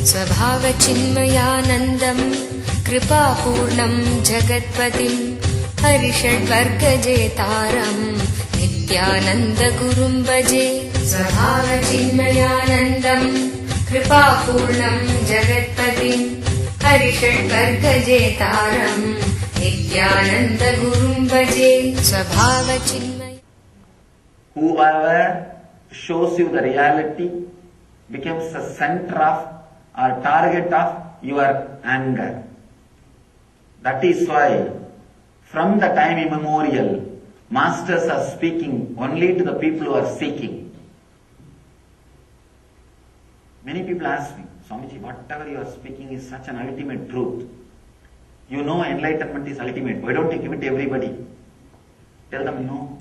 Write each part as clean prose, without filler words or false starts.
स्वभावचिन्मयानन्दम् कृपापूर्णम् जगत्पतिम् हरिषड्वर्गजेतारम् नित्यानन्दगुरुम् भजे। स्वभावचिन्मयानन्दम् कृपापूर्णम् जगत्पतिम् हरिषड्वर्गजेतारम् नित्यानन्दगुरुम् भजे। स्वभावचिन्मय। Whoever shows you the reality becomes the center of or target of your anger. That is why from the time immemorial, masters are speaking only to the people who are seeking. Many people ask me, Swamiji, whatever you are speaking is such an ultimate truth. You know enlightenment is ultimate. Why don't you give it to everybody? Tell them no.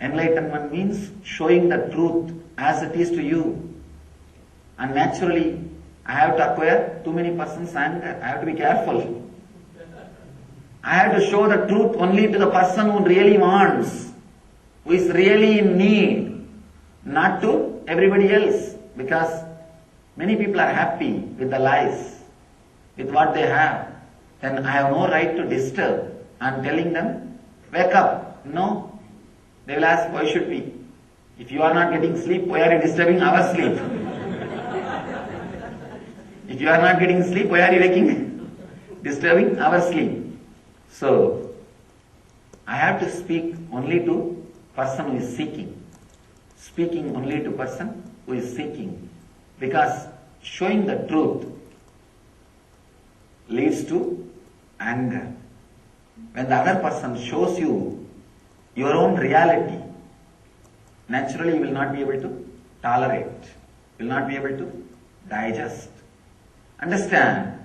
Enlightenment means showing the truth as it is to you. And naturally, I have to acquire too many persons' anger. I have to be careful. I have to show the truth only to the person who really wants, who is really in need, not to everybody else. Because many people are happy with the lies, with what they have. Then I have no right to disturb. I am telling them, wake up. No. They will ask, why should we? If you are not getting sleep, why are you disturbing our sleep? If you are not getting sleep, why are you disturbing our sleep? So, I have to speak only to person who is seeking. Speaking only to person who is seeking. Because showing the truth leads to anger. When the other person shows you your own reality, naturally you will not be able to tolerate, you will not be able to digest. Understand,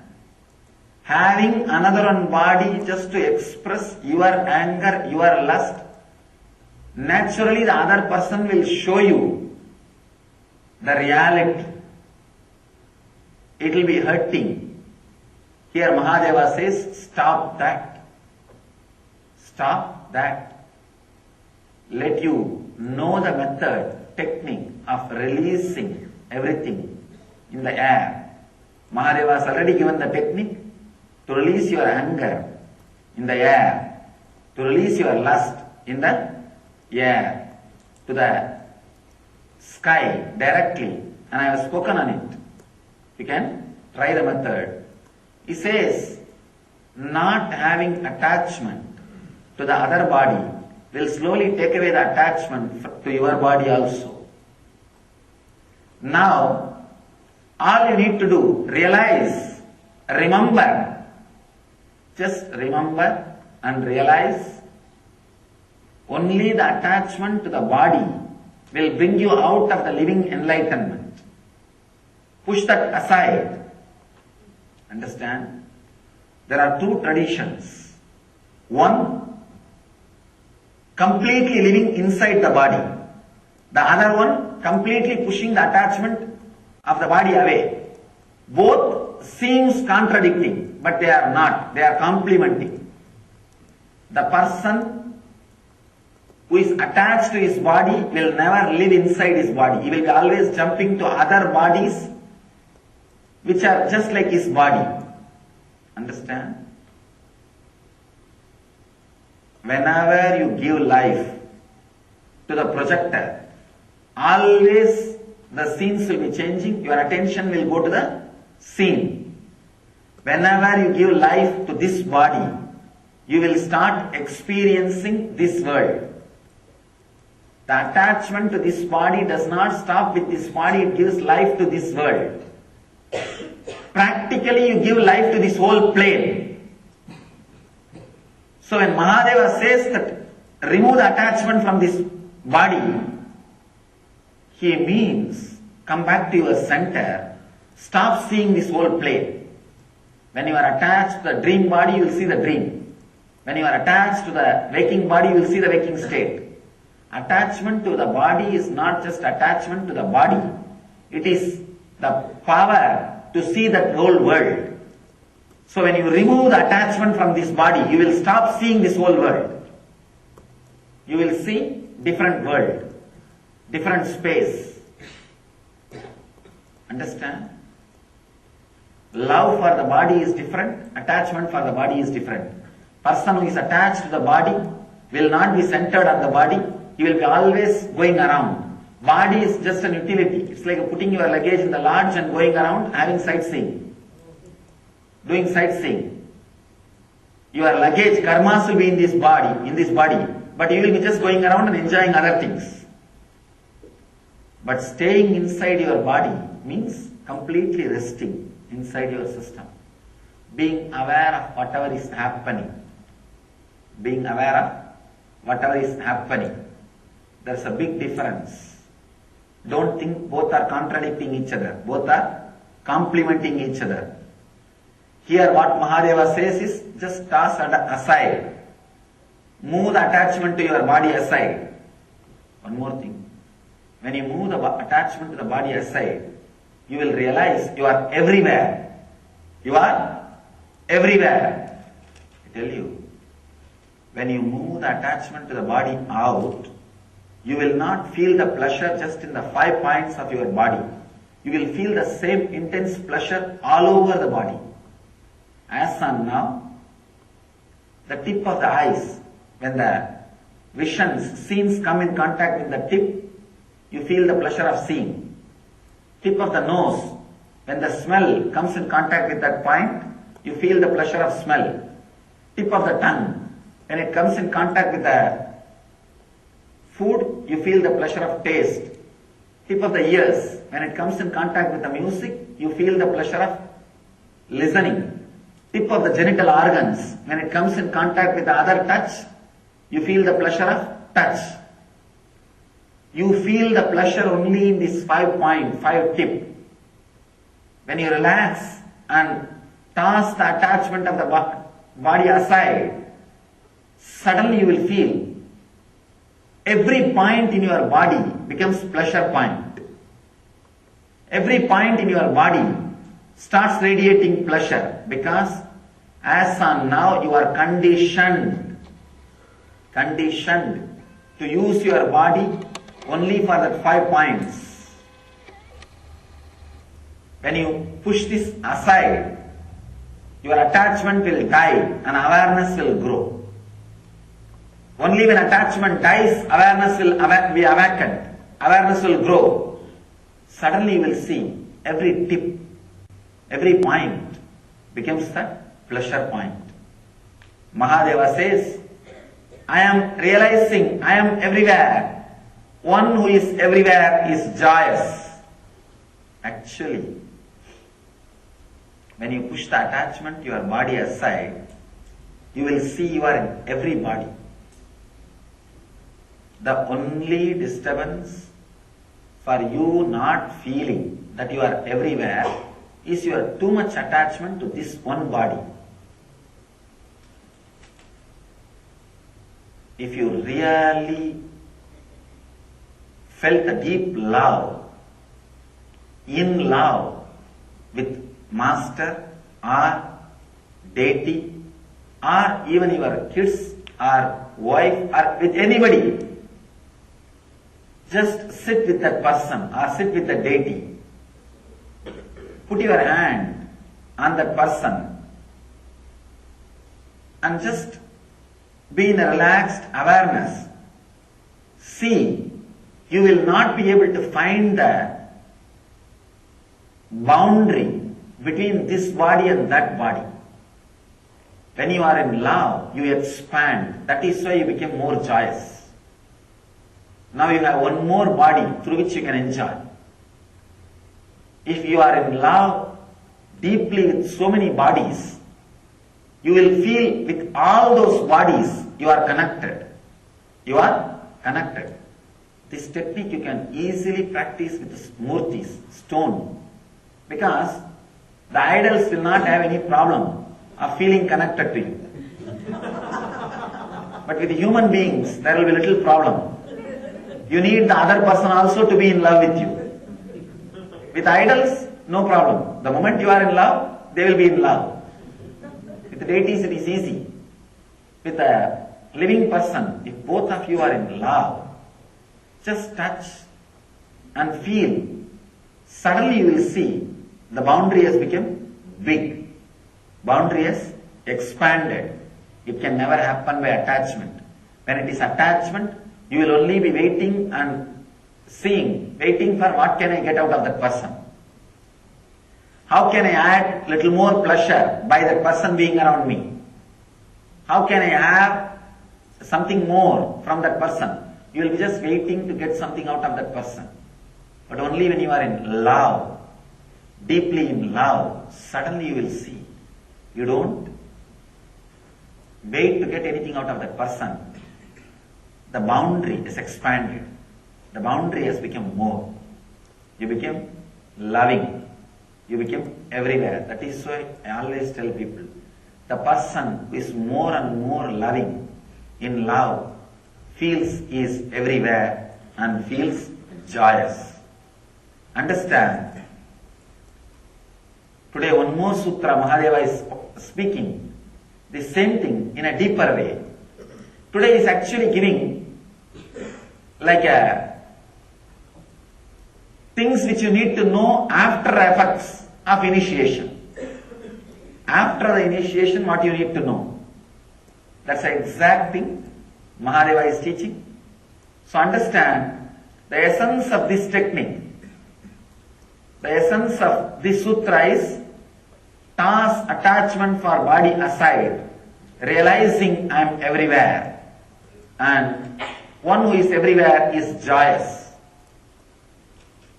having another one body just to express your anger, your lust, naturally the other person will show you the reality. It will be hurting. Here Mahadeva says, stop that. Stop that. Let you know the method, technique of releasing everything in the air. Mahadeva has already given the technique to release your anger in the air, to release your lust in the air, to the sky directly. And I have spoken on it. You can try the method. He says, not having attachment to the other body will slowly take away the attachment to your body also. Now, all you need to do, realize, remember, just remember and realize, only the attachment to the body will bring you out of the living enlightenment. Push that aside. Understand? There are two traditions. One, completely living inside the body. The other one, completely pushing the attachment of the body away. Both seems contradicting, but they are not. They are complementing. The person who is attached to his body will never live inside his body. He will be always jumping to other bodies which are just like his body. Understand? Whenever you give life to the projector, always the scenes will be changing, your attention will go to the scene. Whenever you give life to this body, you will start experiencing this world. The attachment to this body does not stop with this body, it gives life to this world. Practically you give life to this whole plane. So when Mahadeva says that remove the attachment from this body, he means come back to your center, stop seeing this whole plane. When you are attached to the dream body, you will see the dream. When you are attached to the waking body, you will see the waking state. Attachment to the body is not just attachment to the body. It is the power to see that whole world. So when you remove the attachment from this body, you will stop seeing this whole world. You will see different world, different space. Understand? Love for the body is different, attachment for the body is different. Person who is attached to the body will not be centered on the body, he will be always going around. Body is just an utility. It's like putting your luggage in the lodge and going around having sightseeing. Doing sightseeing. Your luggage, karmas will be in this body, but you will be just going around and enjoying other things. But staying inside your body means completely resting inside your system. Being aware of whatever is happening. Being aware of whatever is happening. There's a big difference. Don't think both are contradicting each other. Both are complementing each other. Here what Mahadeva says is just toss aside. Move the attachment to your body aside. One more thing. When you move the attachment to the body aside, you will realize you are everywhere. You are everywhere. I tell you, when you move the attachment to the body out, you will not feel the pleasure just in the 5 points of your body. You will feel the same intense pleasure all over the body. As on now, the tip of the eyes, when the scenes come in contact with the tip, you feel the pleasure of seeing. Tip of the nose, when the smell comes in contact with that point, you feel the pleasure of smell. Tip of the tongue, when it comes in contact with the food, you feel the pleasure of taste. Tip of the ears, when it comes in contact with the music, you feel the pleasure of listening. Tip of the genital organs, when it comes in contact with the other touch, you feel the pleasure of touch. You feel the pleasure only in this 5 tip. When you relax and toss the attachment of the body aside, suddenly you will feel every point in your body becomes pleasure point. Every point in your body starts radiating pleasure because as on now you are conditioned to use your body only for that 5 points. When you push this aside, your attachment will die and awareness will grow. Only when attachment dies, awareness will be awakened. Awareness will grow. Suddenly you will see every tip, every point becomes the pleasure point. Mahadeva says, I am realizing I am everywhere. One who is everywhere is joyous. Actually, when you push the attachment, your body aside, you will see you are in every body. The only disturbance for you not feeling that you are everywhere is your too much attachment to this one body. If you really felt a deep love, in love with master or deity or even your kids or wife or with anybody, just sit with that person or sit with the deity. Put your hand on that person and just be in a relaxed awareness. See, you will not be able to find the boundary between this body and that body. When you are in love, you expand. That is why you become more joyous. Now you have one more body through which you can enjoy. If you are in love deeply with so many bodies, you will feel with all those bodies you are connected. You are connected. This technique you can easily practice with murtis, stone, because the idols will not have any problem of feeling connected to you. But with human beings, there will be little problem. You need the other person also to be in love with you. With idols, no problem. The moment you are in love, they will be in love. With the deities, it is easy. With a living person, if both of you are in love, just touch and feel. suddenly you will see the boundary has become big. Boundary has expanded. It can never happen by attachment. When it is attachment, you will only be waiting and seeing, waiting for what can I get out of that person. How can I add little more pleasure by that person being around me? How can I have something more from that person? You will be just waiting to get something out of that person. But only when you are in love, deeply in love, suddenly you will see. You don't wait to get anything out of that person. The boundary is expanded. The boundary has become more. You became loving. You became everywhere. That is why I always tell people, the person who is more and more loving, in love, feels he is everywhere and feels joyous. Understand? Today one more sutra Mahadeva is speaking the same thing in a deeper way. Today is actually giving like things which you need to know after effects of initiation. After the initiation, what you need to know. That's the exact thing Mahadeva is teaching. So understand the essence of this technique. The essence of this sutra is toss attachment for body aside, realizing I am everywhere. And one who is everywhere is joyous.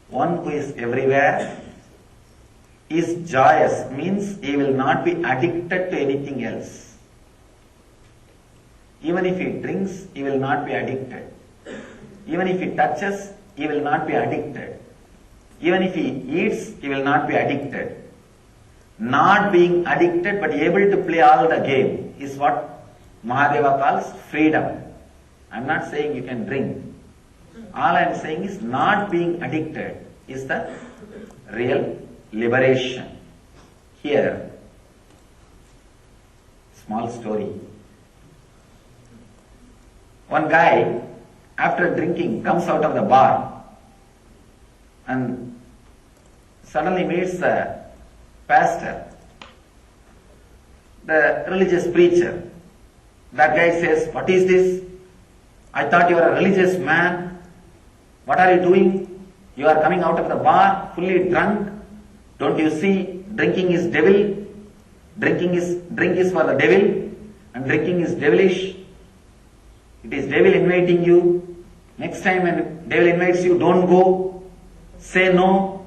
One who is everywhere is joyous, means he will not be addicted to anything else. Even if he drinks, he will not be addicted. Even if he touches, he will not be addicted. Even if he eats, he will not be addicted. Not being addicted but able to play all the game is what Mahadeva calls freedom. I am not saying you can drink. All I am saying is not being addicted is the real liberation. Here, small story. One guy, after drinking, comes out of the bar and suddenly meets the pastor, the religious preacher. That guy says, "What is this? I thought you are a religious man. What are you doing? You are coming out of the bar fully drunk. Don't you see drinking is devil? Drink is for the devil, and drinking is devilish. It is devil inviting you. Next time when devil invites you, don't go. Say no."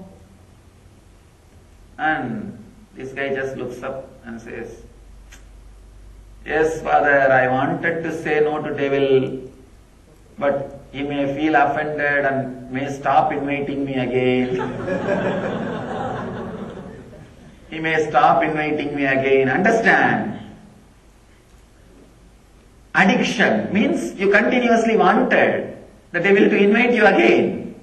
And this guy just looks up and says, "Yes, Father, I wanted to say no to devil, but he may feel offended and may stop inviting me again." He may stop inviting me again. Understand? Addiction means you continuously wanted the devil to invite you again.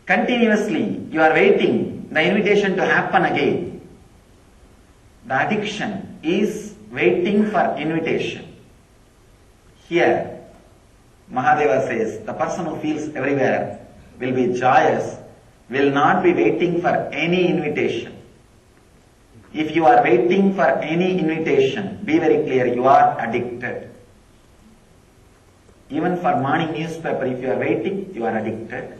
Continuously you are waiting the invitation to happen again. The addiction is waiting for invitation. Here, Mahadeva says, the person who feels everywhere will be joyous, will not be waiting for any invitation. If you are waiting for any invitation, be very clear, you are addicted. Even for morning newspaper, if you are waiting, you are addicted.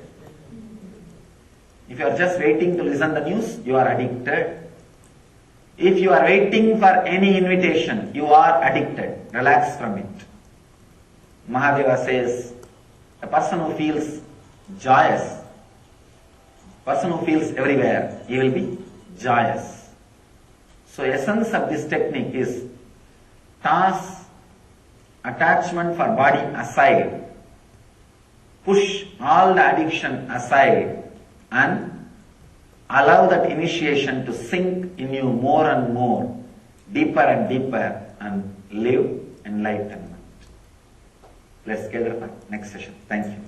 If you are just waiting to listen the news, you are addicted. If you are waiting for any invitation, you are addicted. Relax from it. Mahadeva says, a person who feels joyous, person who feels everywhere, he will be joyous. So essence of this technique is toss attachment for body aside, push all the addiction aside, and allow that initiation to sink in you more and more, deeper and deeper, and live enlightenment. Let's gather for next session. Thank you.